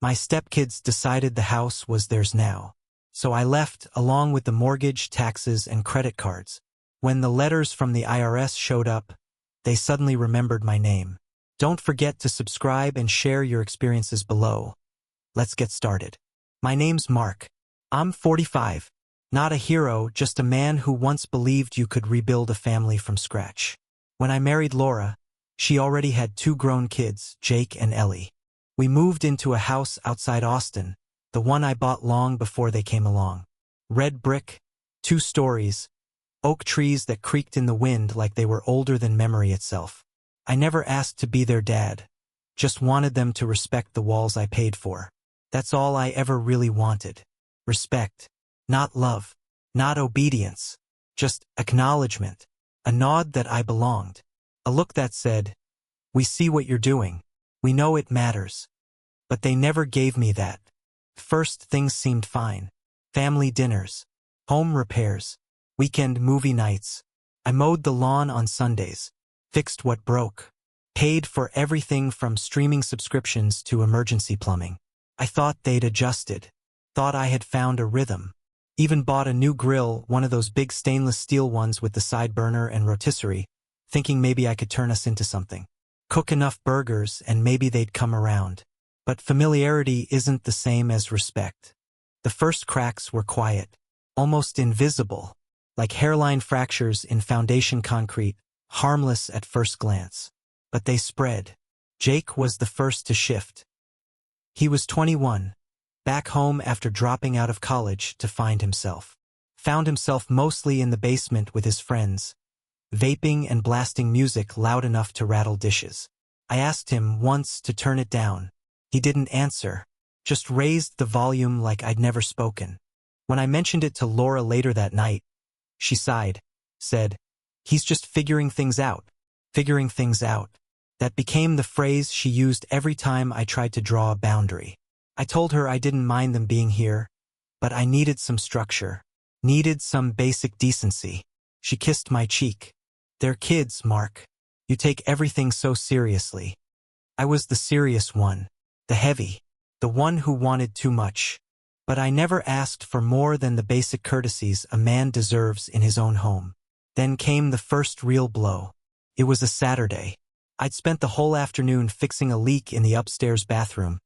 My stepkids decided the house was theirs now. So I left, along with the mortgage, taxes, and credit cards. When the letters from the IRS showed up, they suddenly remembered my name. Don't forget to subscribe and share your experiences below. Let's get started. My name's Mark. I'm 45. Not a hero, just a man who once believed you could rebuild a family from scratch. When I married Laura, she already had 2 grown kids, Jake and Ellie. We moved into a house outside Austin, the one I bought long before they came along. Red brick, 2 stories, oak trees that creaked in the wind like they were older than memory itself. I never asked to be their dad, just wanted them to respect the walls I paid for. That's all I ever really wanted. Respect. Not love. Not obedience. Just acknowledgement. A nod that I belonged. A look that said, "We see what you're doing. We know it matters." But they never gave me that. First, things seemed fine. Family dinners. Home repairs. Weekend movie nights. I mowed the lawn on Sundays. Fixed what broke. Paid for everything from streaming subscriptions to emergency plumbing. I thought they'd adjusted. Thought I had found a rhythm. Even bought a new grill, one of those big stainless steel ones with the side burner and rotisserie, thinking maybe I could turn us into something. Cook enough burgers and maybe they'd come around. But familiarity isn't the same as respect. The first cracks were quiet, almost invisible, like hairline fractures in foundation concrete, harmless at first glance. But they spread. Jake was the first to shift. He was 21, back home after dropping out of college to find himself. Found himself mostly in the basement with his friends, vaping and blasting music loud enough to rattle dishes. I asked him once to turn it down. He didn't answer, just raised the volume like I'd never spoken. When I mentioned it to Laura later that night, she sighed, said, "He's just figuring things out. Figuring things out." That became the phrase she used every time I tried to draw a boundary. I told her I didn't mind them being here, but I needed some structure, needed some basic decency. She kissed my cheek. "They're kids, Mark. You take everything so seriously." I was the serious one, the heavy, the one who wanted too much. But I never asked for more than the basic courtesies a man deserves in his own home. Then came the first real blow. It was a Saturday. I'd spent the whole afternoon fixing a leak in the upstairs bathroom,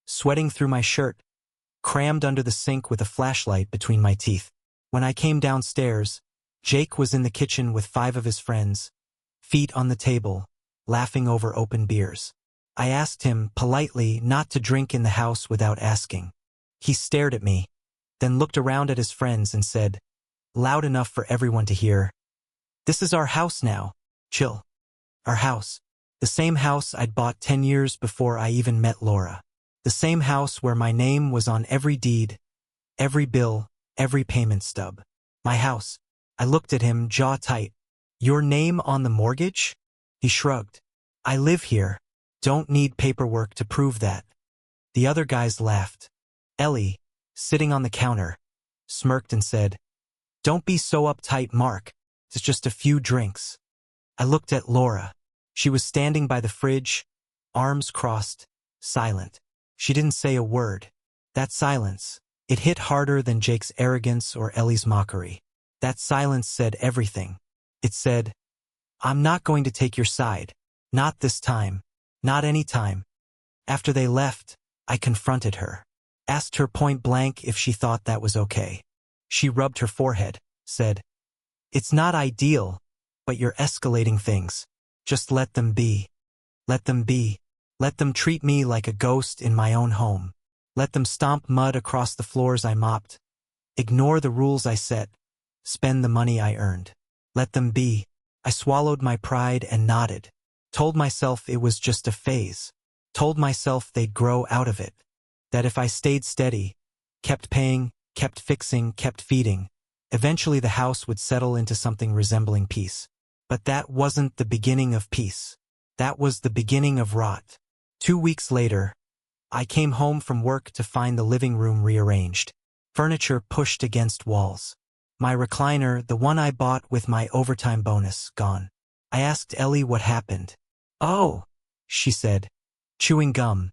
sweating through my shirt, crammed under the sink with a flashlight between my teeth. When I came downstairs, Jake was in the kitchen with 5 of his friends, feet on the table, laughing over open beers. I asked him, politely, not to drink in the house without asking. He stared at me, then looked around at his friends and said, loud enough for everyone to hear, "This is our house now. Chill." Our house. The same house I'd bought 10 years before I even met Laura. The same house where my name was on every deed, every bill, every payment stub. My house. I looked at him, jaw tight. "Your name on the mortgage?" He shrugged. "I live here. Don't need paperwork to prove that." The other guys laughed. Ellie, sitting on the counter, smirked and said, "Don't be so uptight, Mark. It's just a few drinks." I looked at Laura. She was standing by the fridge, arms crossed, silent. She didn't say a word. That silence, it hit harder than Jake's arrogance or Ellie's mockery. That silence said everything. It said, "I'm not going to take your side. Not this time. Not any time." After they left, I confronted her. Asked her point blank if she thought that was okay. She rubbed her forehead, said, "It's not ideal, but you're escalating things. Just let them be. Let them be. Let them treat me like a ghost in my own home. Let them stomp mud across the floors I mopped. Ignore the rules I set. Spend the money I earned. Let them be." I swallowed my pride and nodded. Told myself it was just a phase. Told myself they'd grow out of it. That if I stayed steady, kept paying, kept fixing, kept feeding, eventually the house would settle into something resembling peace. But that wasn't the beginning of peace. That was the beginning of rot. 2 weeks later, I came home from work to find the living room rearranged. Furniture pushed against walls. My recliner, the one I bought with my overtime bonus, gone. I asked Ellie what happened. "Oh," she said, chewing gum.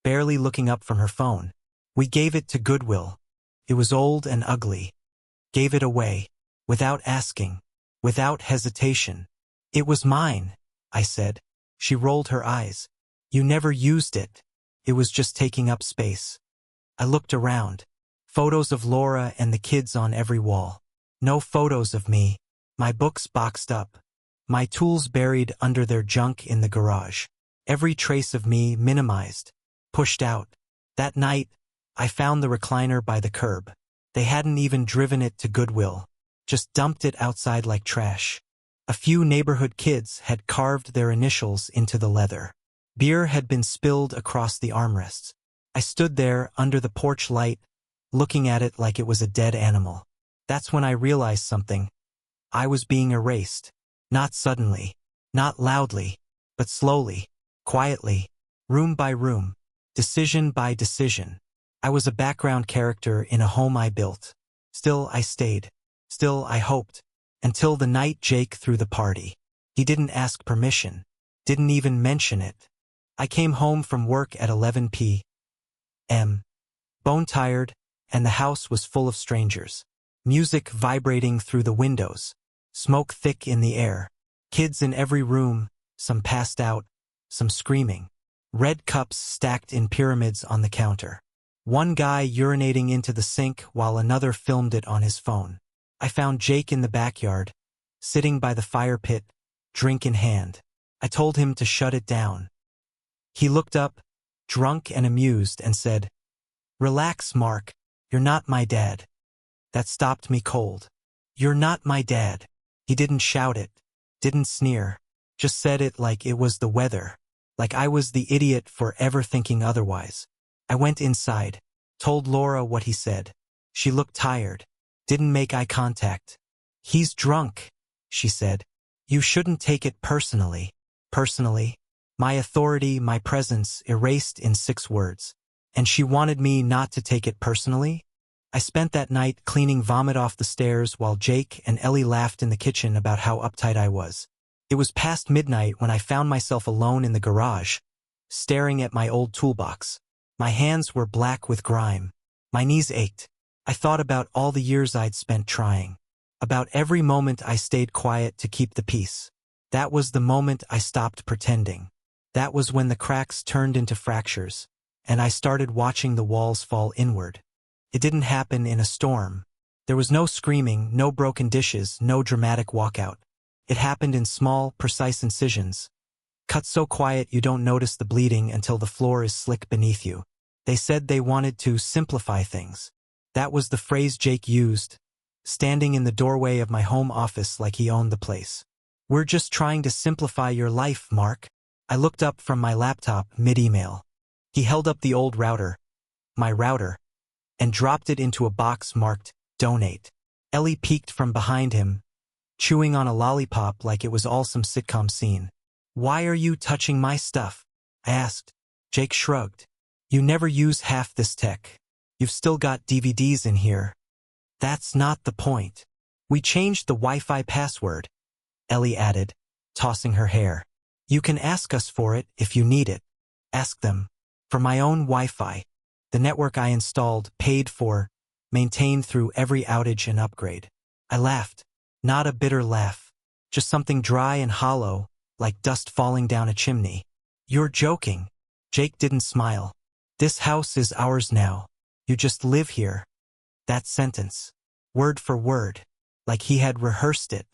barely looking up from her phone. We gave it to Goodwill. It was old and ugly. Gave it away. Without asking. Without hesitation. It was mine, I said. She rolled her eyes. You never used it. It was just taking up space. I looked around. Photos of Laura and the kids on every wall. No photos of me. My books boxed up. My tools buried under their junk in the garage. Every trace of me minimized. Pushed out. That night, I found the recliner by the curb. They hadn't even driven it to Goodwill. Just dumped it outside like trash. A few neighborhood kids had carved their initials into the leather. Beer had been spilled across the armrests. I stood there under the porch light, looking at it like it was a dead animal. That's when I realized something. I was being erased. Not suddenly, not loudly, but slowly, quietly, room by room, decision by decision. I was a background character in a home I built. Still I stayed. Still I hoped. Until the night Jake threw the party. He didn't ask permission. Didn't even mention it. I came home from work at 11 p.m. Bone-tired, and the house was full of strangers. Music vibrating through the windows. Smoke thick in the air. Kids in every room, some passed out, some screaming. Red cups stacked in pyramids on the counter. One guy urinating into the sink while another filmed it on his phone. I found Jake in the backyard, sitting by the fire pit, drink in hand. I told him to shut it down. He looked up, drunk and amused, and said, "Relax, Mark. You're not my dad." That stopped me cold. "You're not my dad." He didn't shout it, didn't sneer, just said it like it was the weather, like I was the idiot for ever thinking otherwise. I went inside, told Laura what he said. She looked tired, didn't make eye contact. "He's drunk," she said. "You shouldn't take it personally." Personally? My authority, my presence, erased in 6 words. And she wanted me not to take it personally? I spent that night cleaning vomit off the stairs while Jake and Ellie laughed in the kitchen about how uptight I was. It was past midnight when I found myself alone in the garage, staring at my old toolbox. My hands were black with grime. My knees ached. I thought about all the years I'd spent trying. About every moment I stayed quiet to keep the peace. That was the moment I stopped pretending. That was when the cracks turned into fractures, and I started watching the walls fall inward. It didn't happen in a storm. There was no screaming, no broken dishes, no dramatic walkout. It happened in small, precise incisions. Cut so quiet you don't notice the bleeding until the floor is slick beneath you. They said they wanted to simplify things. That was the phrase Jake used, standing in the doorway of my home office like he owned the place. "We're just trying to simplify your life, Mark." I looked up from my laptop mid-email. He held up the old router, my router, and dropped it into a box marked Donate. Ellie peeked from behind him, chewing on a lollipop like it was all some sitcom scene. "Why are you touching my stuff?" I asked. Jake shrugged. "You never use half this tech. You've still got DVDs in here." "That's not the point. We changed the Wi-Fi password," Ellie added, tossing her hair. "You can ask us for it if you need it." "Ask them." "For my own Wi-Fi. The network I installed, paid for, maintained through every outage and upgrade." I laughed. Not a bitter laugh. Just something dry and hollow, like dust falling down a chimney. "You're joking." Jake didn't smile. "This house is ours now. You just live here." That sentence, word for word, like he had rehearsed it.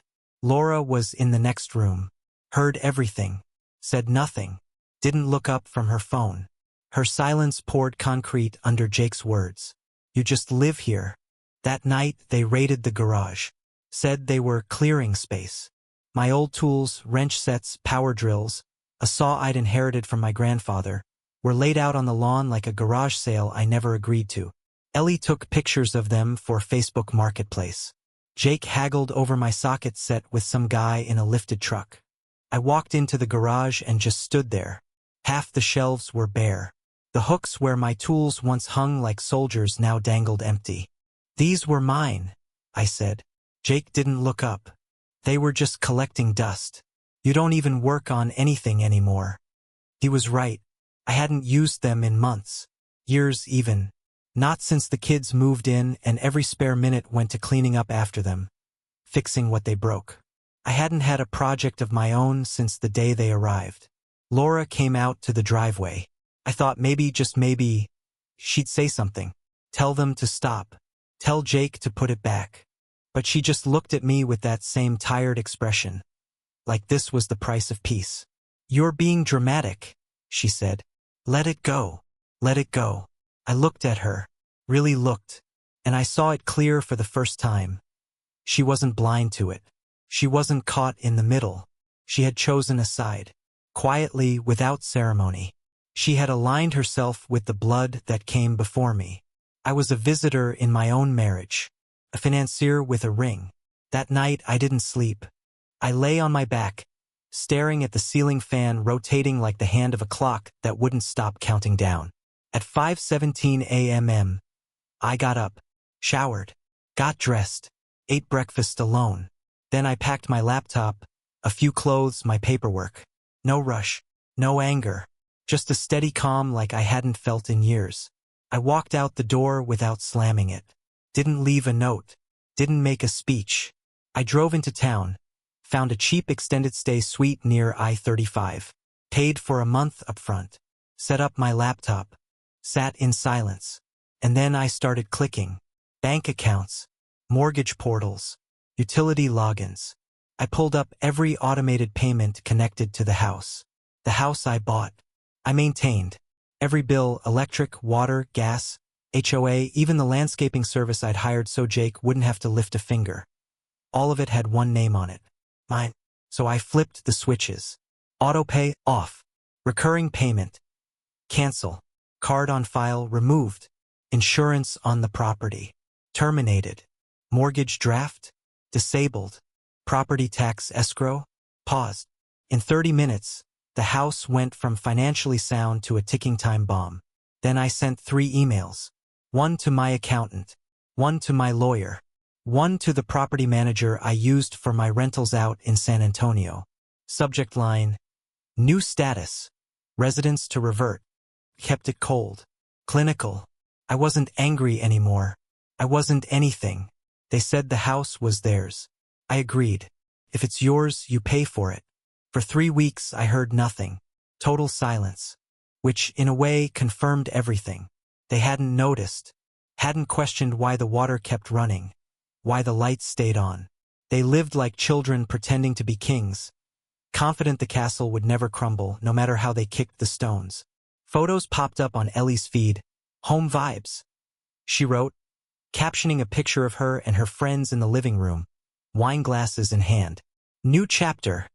Laura was in the next room. Heard everything. Said nothing. Didn't look up from her phone. Her silence poured concrete under Jake's words. "You just live here." That night they raided the garage. Said they were clearing space. My old tools, wrench sets, power drills, a saw I'd inherited from my grandfather, were laid out on the lawn like a garage sale I never agreed to. Ellie took pictures of them for Facebook Marketplace. Jake haggled over my socket set with some guy in a lifted truck. I walked into the garage and just stood there. Half the shelves were bare. The hooks where my tools once hung like soldiers now dangled empty. "These were mine," I said. Jake didn't look up. "They were just collecting dust. You don't even work on anything anymore." He was right. I hadn't used them in months. Years even. Not since the kids moved in and every spare minute went to cleaning up after them, fixing what they broke. I hadn't had a project of my own since the day they arrived. Laura came out to the driveway. I thought maybe, just maybe, she'd say something. Tell them to stop. Tell Jake to put it back. But she just looked at me with that same tired expression. Like this was the price of peace. "You're being dramatic," she said. "Let it go. Let it go." I looked at her. Really looked. And I saw it clear for the first time. She wasn't blind to it. She wasn't caught in the middle. She had chosen a side. Quietly, without ceremony. She had aligned herself with the blood that came before me. I was a visitor in my own marriage. A financier with a ring. That night I didn't sleep. I lay on my back, staring at the ceiling fan rotating like the hand of a clock that wouldn't stop counting down. At 5:17 a.m. I got up, showered, got dressed, ate breakfast alone. Then I packed my laptop, a few clothes, my paperwork. No rush, no anger, just a steady calm like I hadn't felt in years. I walked out the door without slamming it. Didn't leave a note. Didn't make a speech. I drove into town, found a cheap extended stay suite near I-35. Paid for a month up front. Set up my laptop. Sat in silence. And then I started clicking. Bank accounts. Mortgage portals. Utility logins. I pulled up every automated payment connected to the house. The house I bought. I maintained. Every bill, electric, water, gas, HOA, even the landscaping service I'd hired so Jake wouldn't have to lift a finger. All of it had one name on it. Mine. So I flipped the switches. Autopay, off. Recurring payment. Cancel. Card on file, removed. Insurance on the property. Terminated. Mortgage draft. Disabled. Property tax escrow. Paused. In 30 minutes, the house went from financially sound to a ticking time bomb. Then I sent 3 emails. One to my accountant. One to my lawyer. One to the property manager I used for my rentals out in San Antonio. Subject line: new status. Residents to revert. Kept it cold. Clinical. I wasn't angry anymore. I wasn't anything. They said the house was theirs. I agreed. If it's yours, you pay for it. For 3 weeks I heard nothing. Total silence. Which, in a way, confirmed everything. They hadn't noticed. Hadn't questioned why the water kept running. Why the lights stayed on. They lived like children pretending to be kings. Confident the castle would never crumble, no matter how they kicked the stones. Photos popped up on Ellie's feed. Home vibes. She wrote, captioning a picture of her and her friends in the living room. Wine glasses in hand. New chapter.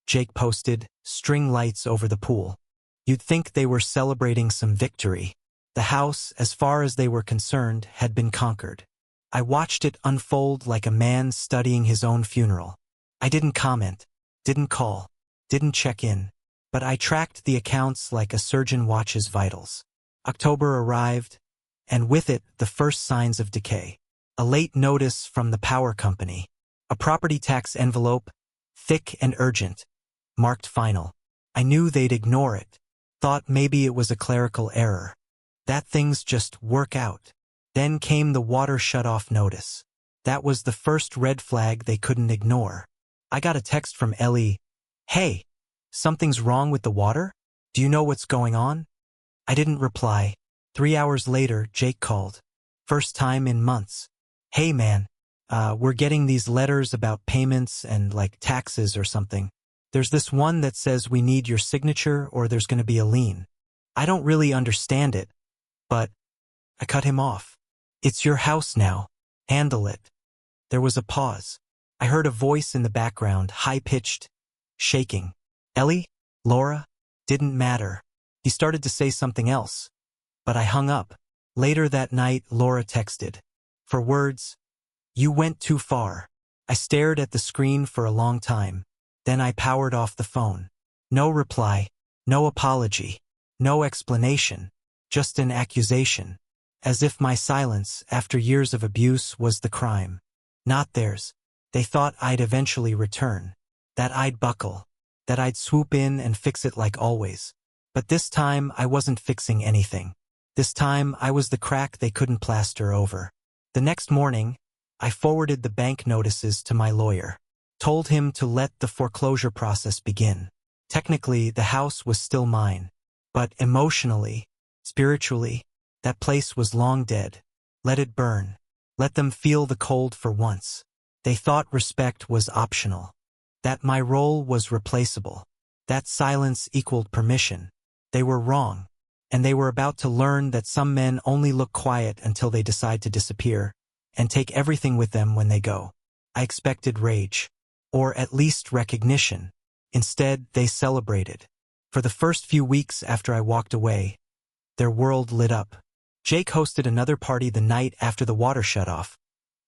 Jake posted, string lights over the pool. You'd think they were celebrating some victory. The house, as far as they were concerned, had been conquered. I watched it unfold like a man studying his own funeral. I didn't comment, didn't call, didn't check in, but I tracked the accounts like a surgeon watches vitals. October arrived, and with it the first signs of decay. A late notice from the power company. A property tax envelope, thick and urgent, marked final. I knew they'd ignore it. Thought maybe it was a clerical error. That things just work out. Then came the water shut-off notice. That was the first red flag they couldn't ignore. I got a text from Ellie. Hey, something's wrong with the water? Do you know what's going on? I didn't reply. 3 hours later, Jake called. First time in months. Hey man, we're getting these letters about payments and like taxes or something. There's this one that says we need your signature or there's going to be a lien. I don't really understand it, but I cut him off. It's your house now. Handle it. There was a pause. I heard a voice in the background, high-pitched, shaking. Ellie? Laura? Didn't matter. He started to say something else, but I hung up. Later that night, Laura texted. For words, you went too far. I stared at the screen for a long time. Then I powered off the phone. No reply, no apology, no explanation, just an accusation. As if my silence, after years of abuse, was the crime. Not theirs. They thought I'd eventually return. That I'd buckle. That I'd swoop in and fix it like always. But this time I wasn't fixing anything. This time I was the crack they couldn't plaster over. The next morning, I forwarded the bank notices to my lawyer. Told him to let the foreclosure process begin. Technically, the house was still mine. But emotionally, spiritually, that place was long dead. Let it burn. Let them feel the cold for once. They thought respect was optional. That my role was replaceable. That silence equaled permission. They were wrong. And they were about to learn that some men only look quiet until they decide to disappear, and take everything with them when they go. I expected rage. Or at least recognition. Instead, they celebrated. For the first few weeks after I walked away, their world lit up. Jake hosted another party the night after the water shut off,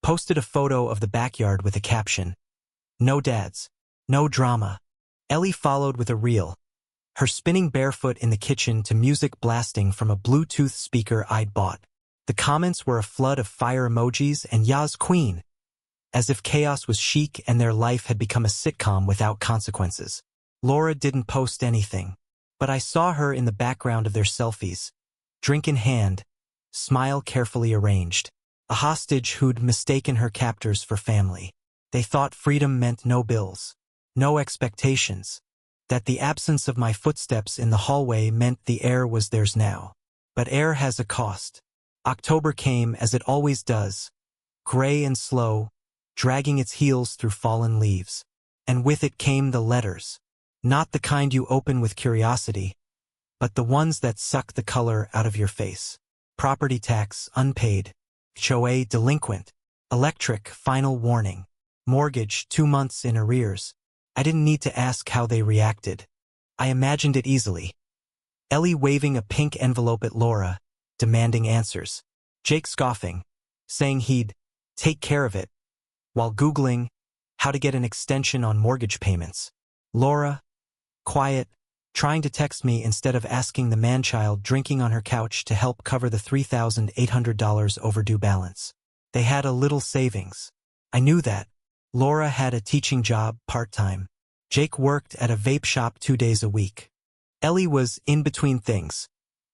posted a photo of the backyard with a caption, "No dads. No drama." Ellie followed with a reel, her spinning barefoot in the kitchen to music blasting from a Bluetooth speaker I'd bought. The comments were a flood of fire emojis and "Yas Queen," as if chaos was chic and their life had become a sitcom without consequences. Laura didn't post anything, but I saw her in the background of their selfies, drink in hand, smile carefully arranged. A hostage who'd mistaken her captors for family. They thought freedom meant no bills, no expectations, that the absence of my footsteps in the hallway meant the air was theirs now. But air has a cost. October came as it always does, gray and slow, dragging its heels through fallen leaves. And with it came the letters. Not the kind you open with curiosity, but the ones that suck the color out of your face. Property tax, unpaid. HOA, delinquent. Electric, final warning. Mortgage, 2 months in arrears. I didn't need to ask how they reacted. I imagined it easily. Ellie waving a pink envelope at Laura, demanding answers. Jake scoffing, saying he'd take care of it, while Googling how to get an extension on mortgage payments. Laura, quiet, trying to text me instead of asking the man-child drinking on her couch to help cover the $3,800 overdue balance. They had a little savings. I knew that. Laura had a teaching job, part-time. Jake worked at a vape shop 2 days a week. Ellie was in between things,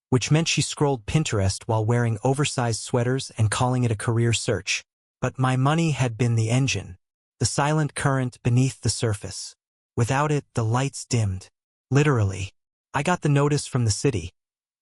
which meant she scrolled Pinterest while wearing oversized sweaters and calling it a career search. But my money had been the engine, the silent current beneath the surface. Without it, the lights dimmed. Literally. I got the notice from the city.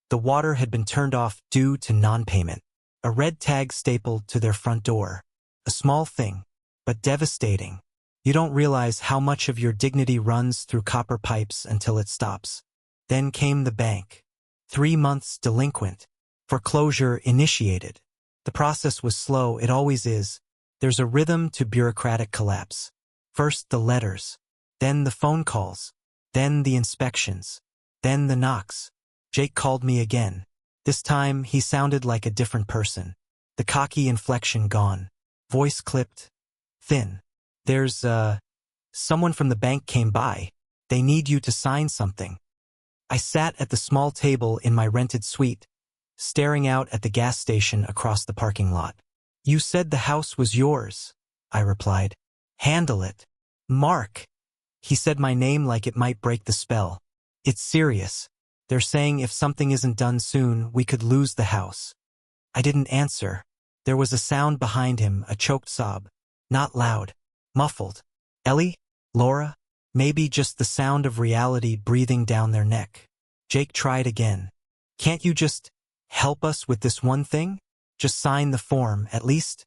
The water had been turned off due to non-payment. A red tag stapled to their front door. A small thing, but devastating. You don't realize how much of your dignity runs through copper pipes until it stops. Then came the bank. 3 months delinquent. Foreclosure initiated. The process was slow, it always is. There's a rhythm to bureaucratic collapse. First the letters. Then the phone calls. Then the inspections. Then the knocks. Jake called me again. This time he sounded like a different person. The cocky inflection gone. Voice clipped. Thin. There's, someone from the bank came by. They need you to sign something. I sat at the small table in my rented suite, staring out at the gas station across the parking lot. You said the house was yours, I replied. Handle it. Mark. He said my name like it might break the spell. It's serious. They're saying if something isn't done soon, we could lose the house. I didn't answer. There was a sound behind him, a choked sob. Not loud. Muffled. Ellie? Laura? Maybe just the sound of reality breathing down their neck. Jake tried again. Can't you just help us with this one thing? Just sign the form, at least?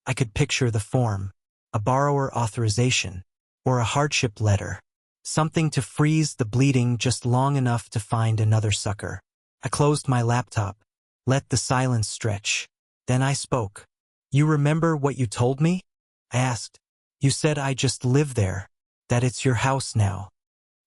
I could picture the form. A borrower authorization. Or a hardship letter. Something to freeze the bleeding just long enough to find another sucker. I closed my laptop. Let the silence stretch. Then I spoke. You remember what you told me? I asked. You said I just live there. That it's your house now.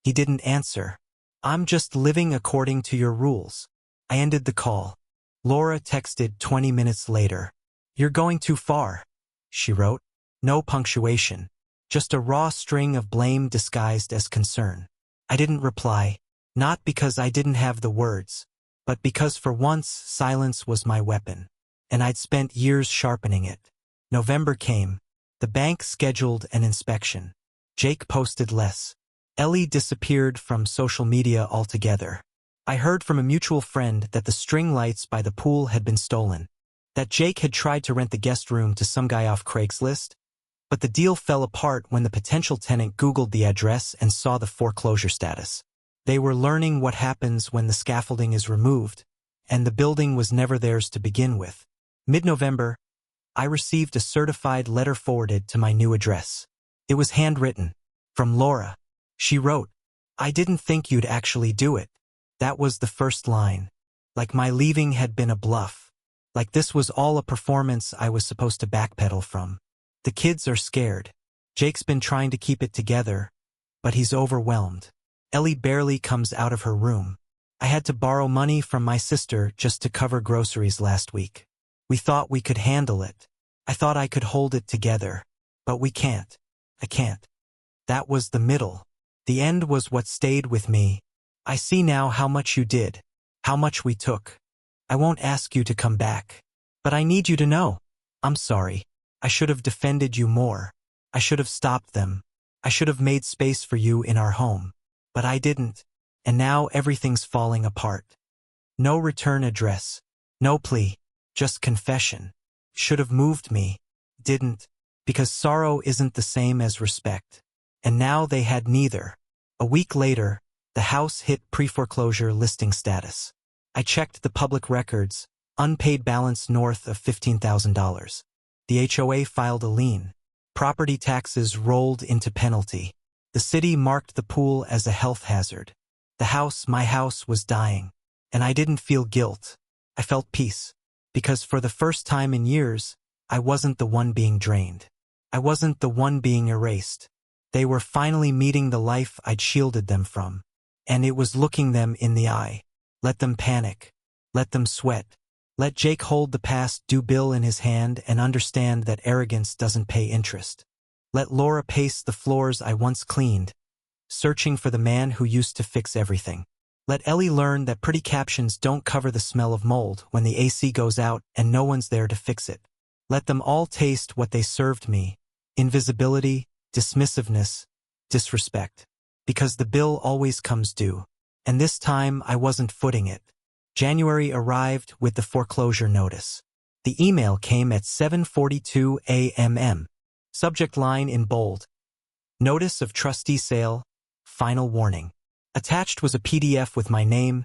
He didn't answer. I'm just living according to your rules. I ended the call. Laura texted 20 minutes later. You're going too far, she wrote. No punctuation. Just a raw string of blame disguised as concern. I didn't reply, not because I didn't have the words, but because for once silence was my weapon, and I'd spent years sharpening it. November came. The bank scheduled an inspection. Jake posted less. Ellie disappeared from social media altogether. I heard from a mutual friend that the string lights by the pool had been stolen, that Jake had tried to rent the guest room to some guy off Craigslist, but the deal fell apart when the potential tenant Googled the address and saw the foreclosure status. They were learning what happens when the scaffolding is removed, and the building was never theirs to begin with. Mid-November, I received a certified letter forwarded to my new address. It was handwritten. From Laura. She wrote, "I didn't think you'd actually do it." That was the first line. Like my leaving had been a bluff. Like this was all a performance I was supposed to backpedal from. The kids are scared. Jake's been trying to keep it together, but he's overwhelmed. Ellie barely comes out of her room. I had to borrow money from my sister just to cover groceries last week. We thought we could handle it. I thought I could hold it together. But we can't. I can't. That was the middle. The end was what stayed with me. I see now how much you did. How much we took. I won't ask you to come back. But I need you to know. I'm sorry. I should have defended you more. I should have stopped them. I should have made space for you in our home. But I didn't. And now everything's falling apart. No return address. No plea. Just confession. Should have moved me. Didn't. Because sorrow isn't the same as respect. And now they had neither. A week later, the house hit pre-foreclosure listing status. I checked the public records, unpaid balance north of $15,000. The HOA filed a lien. Property taxes rolled into penalty. The city marked the pool as a health hazard. The house, my house, was dying. And I didn't feel guilt. I felt peace. Because for the first time in years, I wasn't the one being drained. I wasn't the one being erased. They were finally meeting the life I'd shielded them from. And it was looking them in the eye. Let them panic. Let them sweat. Let Jake hold the past due bill in his hand and understand that arrogance doesn't pay interest. Let Laura pace the floors I once cleaned, searching for the man who used to fix everything. Let Ellie learn that pretty captions don't cover the smell of mold when the AC goes out and no one's there to fix it. Let them all taste what they served me. Invisibility, dismissiveness, disrespect. Because the bill always comes due. And this time I wasn't footing it. January arrived with the foreclosure notice. The email came at 7:42 a.m. Subject line in bold. Notice of trustee sale. Final warning. Attached was a PDF with my name,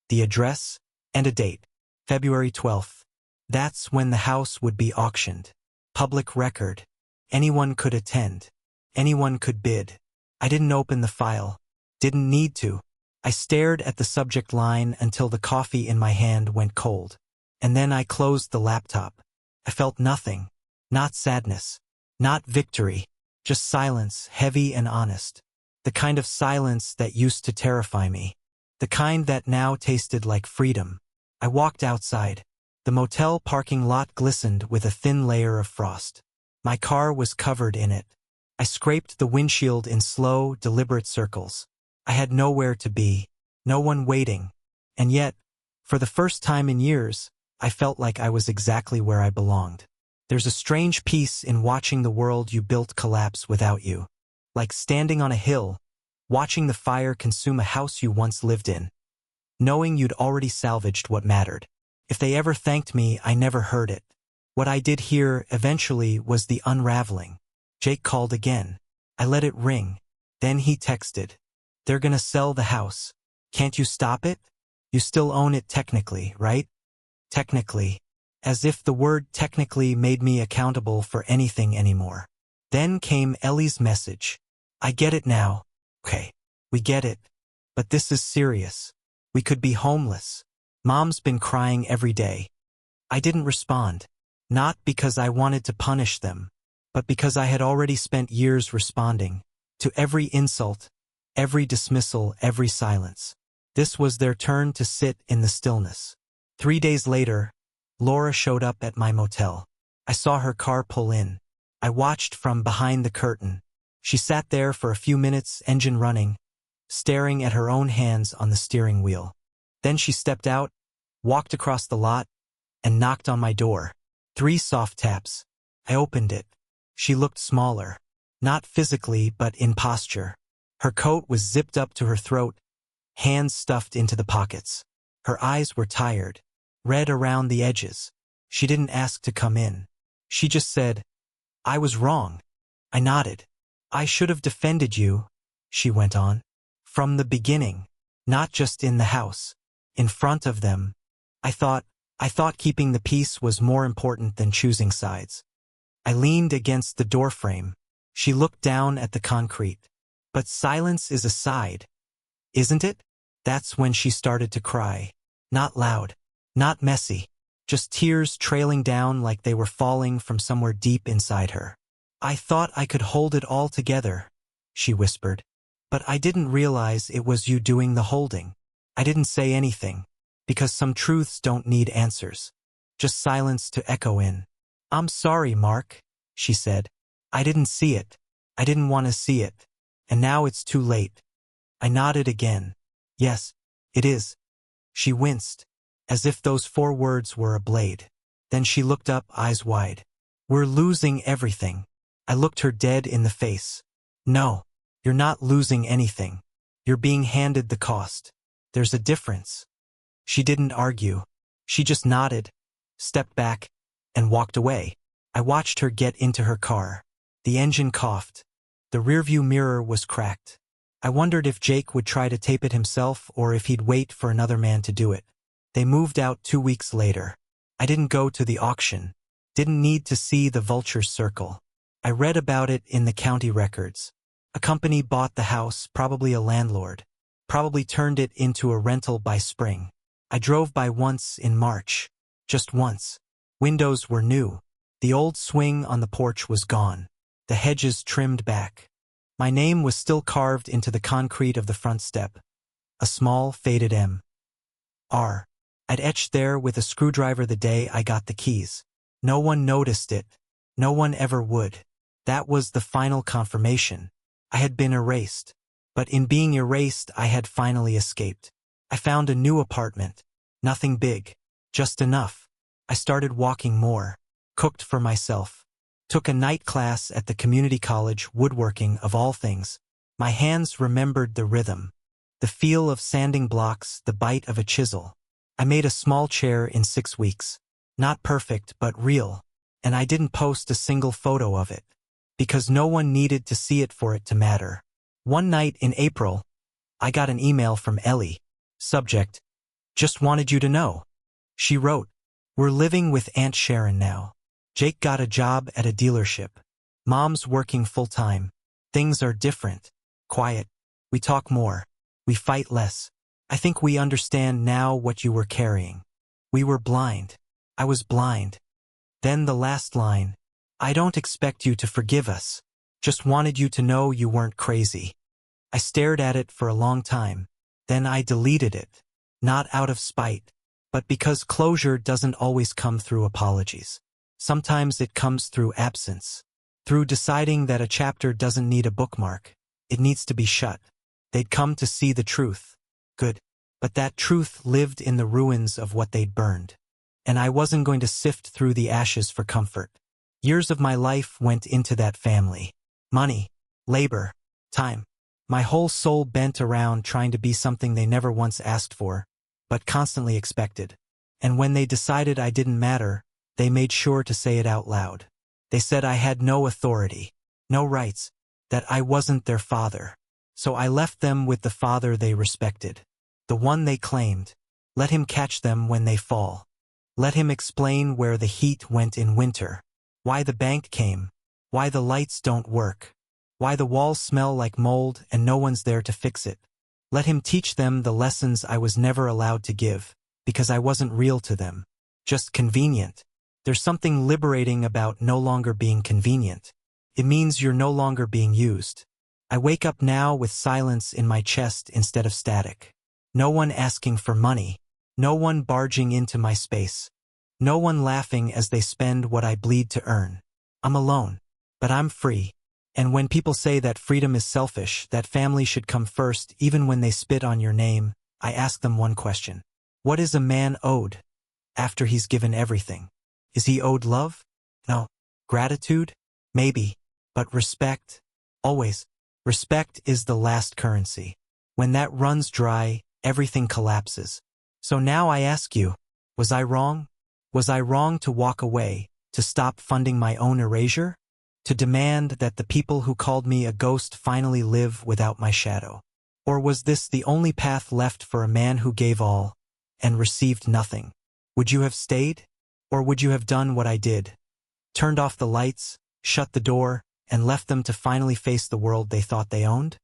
the address, and a date. February 12th. That's when the house would be auctioned. Public record. Anyone could attend. Anyone could bid. I didn't open the file. Didn't need to. I stared at the subject line until the coffee in my hand went cold. And then I closed the laptop. I felt nothing. Not sadness. Not victory. Just silence, heavy and honest. The kind of silence that used to terrify me. The kind that now tasted like freedom. I walked outside. The motel parking lot glistened with a thin layer of frost. My car was covered in it. I scraped the windshield in slow, deliberate circles. I had nowhere to be, no one waiting. And yet, for the first time in years, I felt like I was exactly where I belonged. There's a strange peace in watching the world you built collapse without you. Like standing on a hill, watching the fire consume a house you once lived in. Knowing you'd already salvaged what mattered. If they ever thanked me, I never heard it. What I did hear, eventually, was the unraveling. Jake called again. I let it ring. Then he texted. They're gonna sell the house. Can't you stop it? You still own it technically, right? Technically. As if the word technically made me accountable for anything anymore. Then came Ellie's message. I get it now. Okay, we get it. But this is serious. We could be homeless. Mom's been crying every day. I didn't respond. Not because I wanted to punish them, but because I had already spent years responding to every insult, every dismissal, every silence. This was their turn to sit in the stillness. 3 days later, Laura showed up at my motel. I saw her car pull in. I watched from behind the curtain. She sat there for a few minutes, engine running, staring at her own hands on the steering wheel. Then she stepped out, walked across the lot, and knocked on my door. 3 soft taps. I opened it. She looked smaller. Not physically, but in posture. Her coat was zipped up to her throat, hands stuffed into the pockets. Her eyes were tired, red around the edges. She didn't ask to come in. She just said, "I was wrong." I nodded. "I should have defended you," she went on. "From the beginning. Not just in the house. In front of them. I thought keeping the peace was more important than choosing sides." I leaned against the doorframe. She looked down at the concrete. "But silence is a side, isn't it?" That's when she started to cry. Not loud. Not messy. Just tears trailing down like they were falling from somewhere deep inside her. "I thought I could hold it all together," she whispered. "But I didn't realize it was you doing the holding." I didn't say anything, because some truths don't need answers. Just silence to echo in. "I'm sorry, Mark," she said. "I didn't see it. I didn't want to see it. And now it's too late." I nodded again. "Yes, it is." She winced, as if those 4 words were a blade. Then she looked up, eyes wide. "We're losing everything." I looked her dead in the face. "No, you're not losing anything. You're being handed the cost. There's a difference." She didn't argue. She just nodded, stepped back, and walked away. I watched her get into her car. The engine coughed. The rearview mirror was cracked. I wondered if Jake would try to tape it himself or if he'd wait for another man to do it. They moved out 2 weeks later. I didn't go to the auction. Didn't need to see the vultures circle. I read about it in the county records. A company bought the house, probably a landlord. Probably turned it into a rental by spring. I drove by once in March. Just once. Windows were new. The old swing on the porch was gone. The hedges trimmed back. My name was still carved into the concrete of the front step. A small, faded M. R. I'd etched there with a screwdriver the day I got the keys. No one noticed it. No one ever would. That was the final confirmation. I had been erased. But in being erased, I had finally escaped. I found a new apartment. Nothing big. Just enough. I started walking more. Cooked for myself. Took a night class at the community college, woodworking of all things. My hands remembered the rhythm. The feel of sanding blocks, the bite of a chisel. I made a small chair in 6 weeks. Not perfect, but real. And I didn't post a single photo of it. Because no one needed to see it for it to matter. One night in April, I got an email from Ellie. Subject: "Just wanted you to know." She wrote, "We're living with Aunt Sharon now. Jake got a job at a dealership. Mom's working full-time. Things are different. Quiet. We talk more. We fight less. I think we understand now what you were carrying. We were blind. I was blind." Then the last line, "I don't expect you to forgive us. Just wanted you to know you weren't crazy." I stared at it for a long time. Then I deleted it. Not out of spite, but because closure doesn't always come through apologies. Sometimes it comes through absence. Through deciding that a chapter doesn't need a bookmark. It needs to be shut. They'd come to see the truth. Good. But that truth lived in the ruins of what they'd burned. And I wasn't going to sift through the ashes for comfort. Years of my life went into that family. Money, labor, time. My whole soul bent around trying to be something they never once asked for, but constantly expected. And when they decided I didn't matter, they made sure to say it out loud. They said I had no authority, no rights, that I wasn't their father. So I left them with the father they respected. The one they claimed. Let him catch them when they fall. Let him explain where the heat went in winter. Why the bank came. Why the lights don't work. Why the walls smell like mold and no one's there to fix it. Let him teach them the lessons I was never allowed to give, because I wasn't real to them. Just convenient. There's something liberating about no longer being convenient. It means you're no longer being used. I wake up now with silence in my chest instead of static. No one asking for money. No one barging into my space. No one laughing as they spend what I bleed to earn. I'm alone. But I'm free. And when people say that freedom is selfish, that family should come first even when they spit on your name, I ask them one question. What is a man owed after he's given everything? Is he owed love? No. Gratitude? Maybe. But respect? Always. Respect is the last currency. When that runs dry, everything collapses. So now I ask you, was I wrong? Was I wrong to walk away, to stop funding my own erasure? To demand that the people who called me a ghost finally live without my shadow? Or was this the only path left for a man who gave all and received nothing? Would you have stayed? Or would you have done what I did? Turned off the lights, shut the door, and left them to finally face the world they thought they owned?